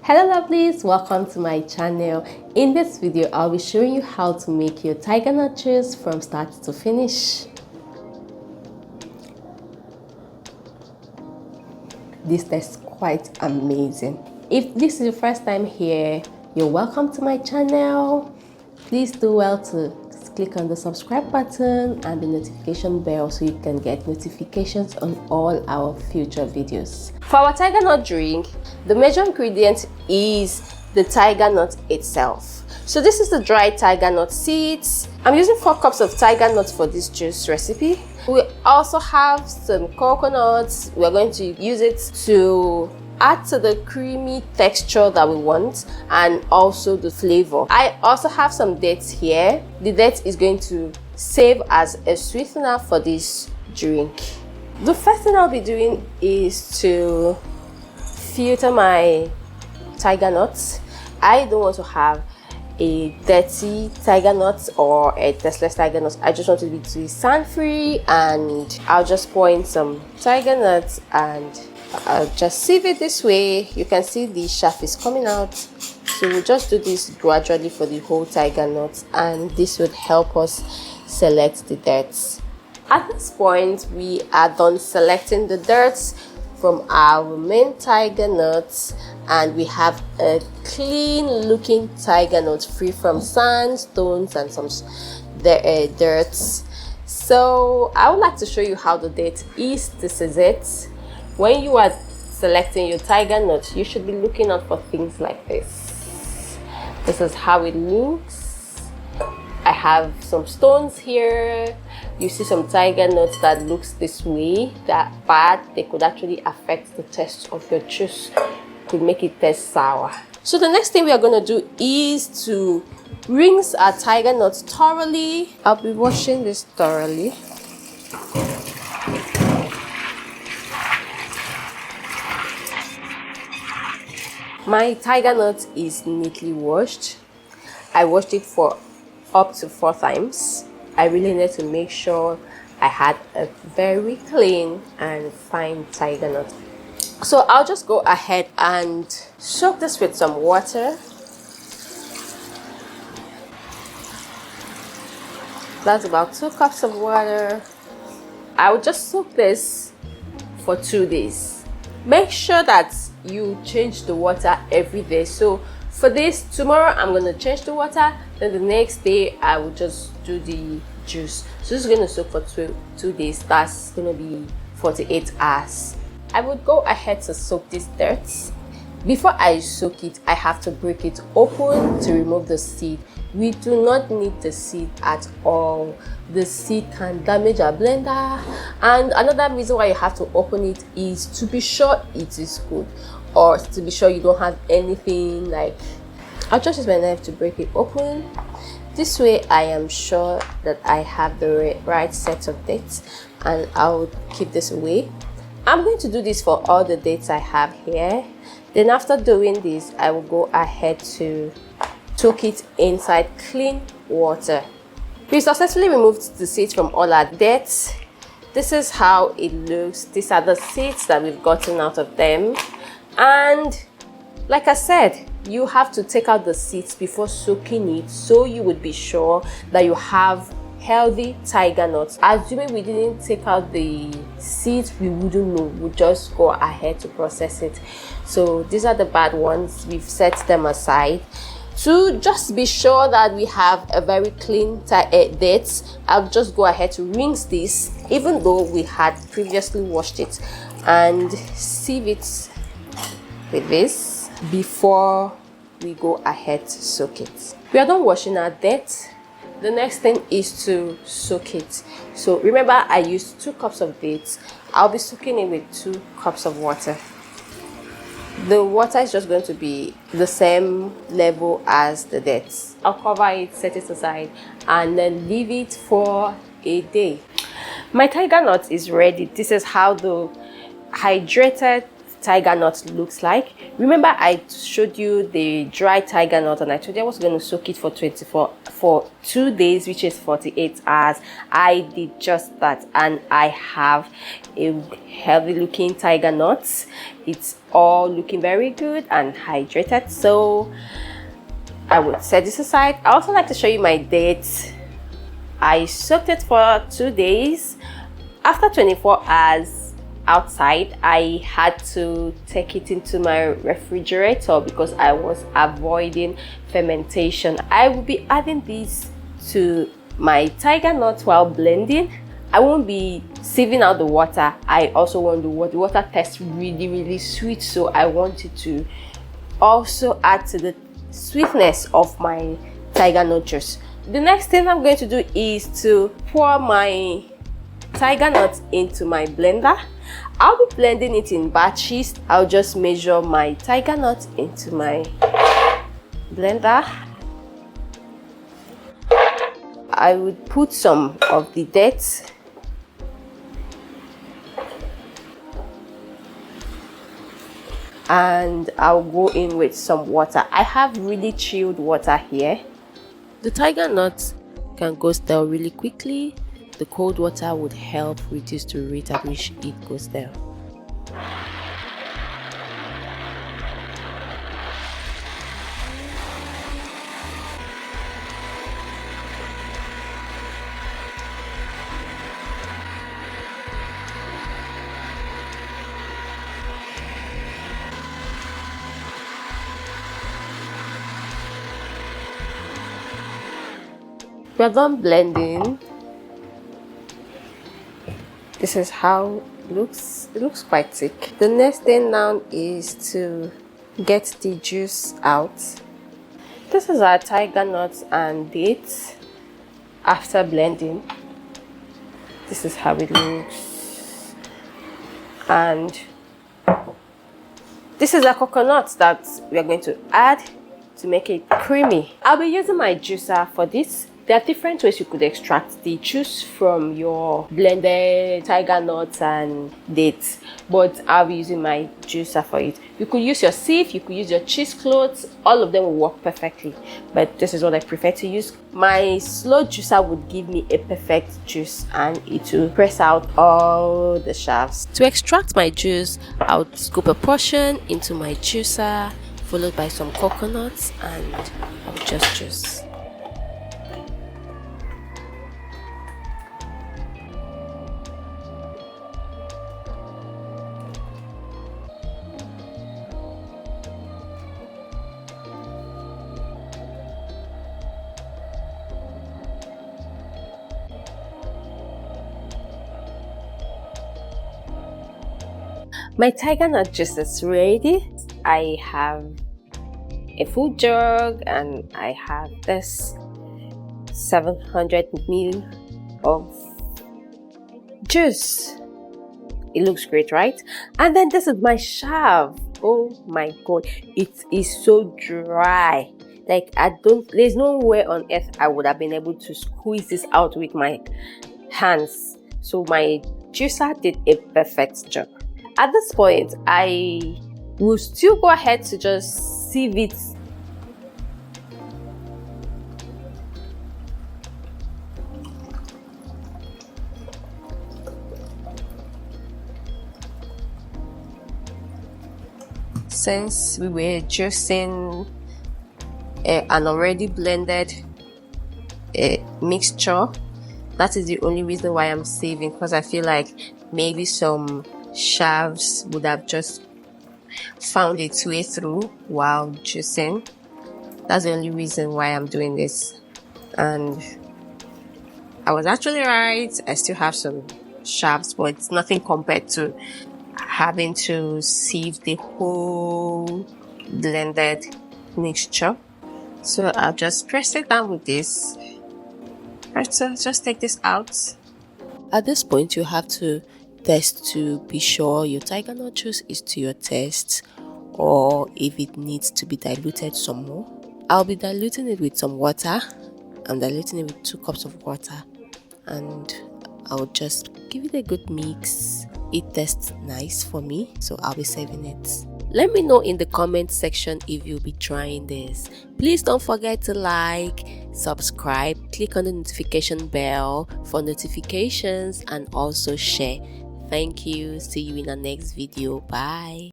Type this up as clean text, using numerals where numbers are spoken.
Hello lovelies, welcome to my channel. In this video I'll be showing you how to make your Tigernut juice from start to finish. This tastes quite amazing. If this is your first time here, you're welcome to my channel. Please do well to click on the subscribe button and the notification bell so you can get notifications on all our future videos. For our Tigernut drink, the major ingredient is the Tigernut itself. So this is the dried Tigernut seeds. I'm using 4 cups of Tigernut for this juice recipe. We also have some coconuts. We're going to use it to add to the creamy texture that we want and also the flavor. I also have some dates here. The date is going to serve as a sweetener for this drink. The first thing I'll be doing is to filter my Tigernut. I don't want to have a dirty Tigernut or a tasteless Tigernut. I just want it to be sand free, and I'll just pour in some Tigernut and I'll just sieve it this way. You can see the chaff is coming out, so we'll just do this gradually for the whole Tigernut, and this would help us select the dirt. At this point, we are done selecting the dirt from our main Tigernut, and we have a clean looking Tigernut free from sand, stones and some dirt. So I would like to show you how the date is. This is it. When you are selecting your Tigernut, you should be looking out for things like this. This is how it looks. I have some stones here. You see some Tigernut that looks this way, that bad. They could actually affect the taste of your juice, could make it taste sour. So the next thing we are going to do is to rinse our Tigernut thoroughly. I'll be washing this thoroughly. My Tigernut is neatly washed. I washed it for up to 4 times. I really need to make sure I had a very clean and fine Tigernut. So I'll just go ahead and soak this with some water. That's about 2 cups of water. I will just soak this for 2 days. Make sure that you change the water every day. So for this, tomorrow I'm going to change the water, then the next day I will just do the juice. So this is going to soak for 2 days. That's going to be 48 hours. I would go ahead to soak this dirt. Before I soak it, I have to break it open to remove the seed. We do not need the seed at all. The seed can damage our blender, and another reason why you have to open it is to be sure it is good, or to be sure you don't have anything like. I'll just use my knife to break it open. This way I am sure that I have the right set of dates, and I'll keep this away. I'm going to do this for all the dates I have here. Then after doing this, I will go ahead to soak it inside clean water. We successfully removed the seeds from all our dates. This is how it looks. These are the seeds that we've gotten out of them. And like I said, you have to take out the seeds before soaking it, so you would be sure that you have healthy Tigernut. Assuming we didn't take out the seeds, we wouldn't know. We'll just go ahead to process it. So these are the bad ones. We've set them aside. To just be sure that we have a very clean dates, I'll just go ahead to rinse this, even though we had previously washed it, and sieve it with this before we go ahead to soak it. We are done washing our dates. The next thing is to soak it. So remember, I used 2 cups of dates. I'll be soaking it with 2 cups of water. The water is just going to be the same level as the dates. I'll cover it, set it aside, and then leave it for a day. My Tigernut is ready. This is how the hydrated tiger nut looks like. Remember I showed you the dry tiger nut and I told you I was going to soak it for 2 days, which is 48 hours. I did just that and I have a healthy looking tiger nut. It's all looking very good and hydrated, so I would set this aside. I also like to show you my dates. I soaked it for 2 days. After 24 hours outside, I had to take it into my refrigerator because I was avoiding fermentation. I will be adding this to my tiger nut while blending. I won't be sieving out the water. I also want the water tastes really sweet, so I wanted to also add to the sweetness of my tiger nut juice. The next thing I'm going to do is to pour my tiger nut into my blender. I'll be blending it in batches. I'll just measure my tiger nut into my blender. I would put some of the dates and I'll go in with some water. I have really chilled water here. The tiger nut can go stale really quickly. The cold water would help reduce the rate at which it goes stale. We're done blending. This is how it looks. It looks quite thick. The next thing now is to get the juice out. This is our tiger nuts and dates after blending. This is how it looks. And this is a coconut that we are going to add to make it creamy. I'll be using my juicer for this. There are different ways you could extract the juice from your blended tiger nuts and dates, but I'll be using my juicer for it. You could use your sieve, you could use your cheesecloth, all of them will work perfectly, but this is what I prefer to use. My slow juicer would give me a perfect juice and it will press out all the shafts. To extract my juice, I would scoop a portion into my juicer, followed by some coconuts, and I'll just juice. My tiger nut juice is ready. I have a full jug and I have this 700 ml of juice. It looks great, right? And then this is my shaft. Oh my god, it is so dry. Like there's nowhere on earth I would have been able to squeeze this out with my hands. So my juicer did a perfect job. At this point, I will still go ahead to just sieve it. Since we were juicing an already blended mixture, that is the only reason why I'm sieving, because I feel like maybe some shafts would have just found its way through while juicing. That's the only reason why I'm doing this, and I was actually right. I still have some shafts, but it's nothing compared to having to sieve the whole blended mixture. So I'll just press it down with this. Right, so just take this out. At this point, you have to test to be sure your tiger nut juice is to your taste, or if it needs to be diluted some more. I'll be diluting it with some water. I'm diluting it with 2 cups of water, and I'll just give it a good mix. it tastes nice for me, so I'll be saving it. Let me know in the comment section if you'll be trying this. Please don't forget to like, subscribe, click on the notification bell for notifications, and also share. Thank you. See you in the next video. Bye.